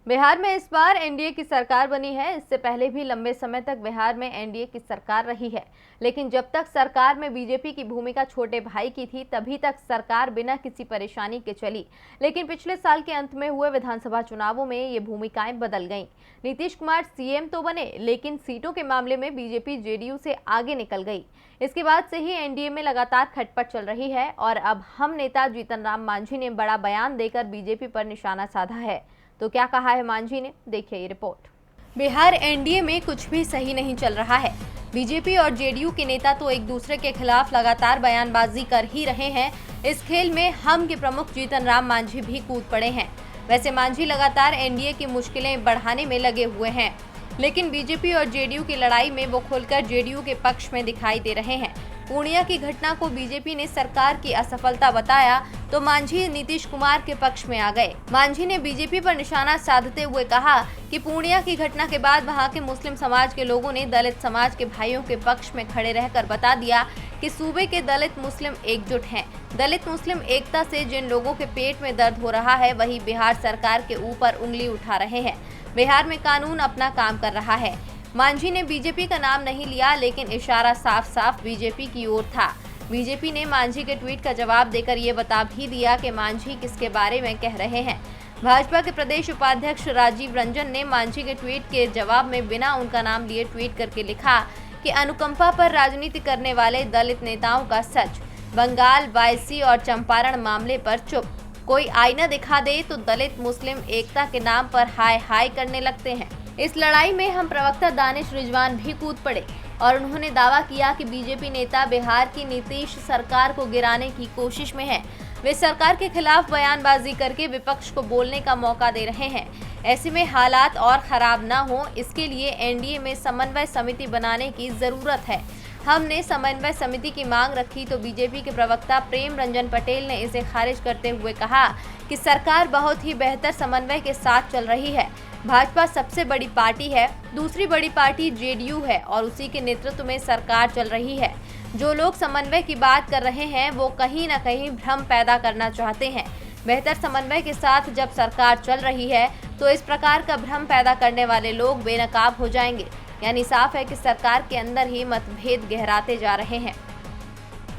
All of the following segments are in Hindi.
बिहार में इस बार एनडीए की सरकार बनी है। इससे पहले भी लंबे समय तक बिहार में एनडीए की सरकार रही है, लेकिन जब तक सरकार में बीजेपी की भूमिका छोटे भाई की थी तभी तक सरकार बिना किसी परेशानी के चली। लेकिन पिछले साल के अंत में हुए विधानसभा चुनावों में ये भूमिकाएं बदल गईं। नीतीश कुमार सीएम तो बने, लेकिन सीटों के मामले में बीजेपी जेडीयू से आगे निकल गई। इसके बाद से ही एनडीए में लगातार खटपट चल रही है और अब हम नेता जीतन राम मांझी ने बड़ा बयान देकर बीजेपी पर निशाना साधा है। तो क्या कहा है मांझी ने, देखिए ये रिपोर्ट। बिहार एनडीए में कुछ भी सही नहीं चल रहा है। बीजेपी और जेडीयू के नेता तो एक दूसरे के खिलाफ लगातार बयानबाजी कर ही रहे हैं। इस खेल में हम के प्रमुख जीतन राम मांझी भी कूद पड़े हैं। वैसे मांझी लगातार एनडीए की मुश्किलें बढ़ाने में लगे हुए हैं, लेकिन बीजेपी और जेडीयू की लड़ाई में वो खुलकर जेडीयू के पक्ष में दिखाई दे रहे हैं। पूर्णिया की घटना को बीजेपी ने सरकार की असफलता बताया तो मांझी नीतीश कुमार के पक्ष में आ गए। मांझी ने बीजेपी पर निशाना साधते हुए कहा कि पूर्णिया की घटना के बाद वहां के मुस्लिम समाज के लोगों ने दलित समाज के भाइयों के पक्ष में खड़े रहकर बता दिया कि सूबे के दलित मुस्लिम एकजुट हैं। दलित मुस्लिम एकता से जिन लोगों के पेट में दर्द हो रहा है वही बिहार सरकार के ऊपर उंगली उठा रहे हैं। बिहार में कानून अपना काम कर रहा है। मांझी ने बीजेपी का नाम नहीं लिया, लेकिन इशारा साफ साफ बीजेपी की ओर था। बीजेपी ने मांझी के ट्वीट का जवाब देकर ये बता भी दिया कि मांझी किसके बारे में कह रहे हैं। भाजपा के प्रदेश उपाध्यक्ष राजीव रंजन ने मांझी के ट्वीट के जवाब में बिना उनका नाम लिए ट्वीट करके लिखा कि अनुकंपा पर राजनीति करने वाले दलित नेताओं का सच, बंगाल, वायसी और चंपारण मामले पर चुप। कोई आईना दिखा दे तो दलित मुस्लिम एकता के नाम पर हाय हाय करने लगते हैं। इस लड़ाई में हम प्रवक्ता दानिश रिजवान भी कूद पड़े और उन्होंने दावा किया कि बीजेपी नेता बिहार की नीतीश सरकार को गिराने की कोशिश में है। वे सरकार के खिलाफ बयानबाजी करके विपक्ष को बोलने का मौका दे रहे हैं। ऐसे में हालात और खराब न हो, इसके लिए एनडीए में समन्वय समिति बनाने की जरूरत है। हमने समन्वय समिति की मांग रखी तो बीजेपी के प्रवक्ता प्रेम रंजन पटेल ने इसे खारिज करते हुए कहा कि सरकार बहुत ही बेहतर समन्वय के साथ चल रही है। भाजपा सबसे बड़ी पार्टी है, दूसरी बड़ी पार्टी जेडीयू है और उसी के नेतृत्व में सरकार चल रही है। जो लोग समन्वय की बात कर रहे हैं वो कहीं न कहीं भ्रम पैदा करना चाहते हैं। बेहतर समन्वय के साथ जब सरकार चल रही है तो इस प्रकार का भ्रम पैदा करने वाले लोग बेनकाब हो जाएंगे। यानी साफ है कि सरकार के अंदर ही मतभेद गहराते जा रहे हैं।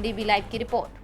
डीबी लाइव की रिपोर्ट।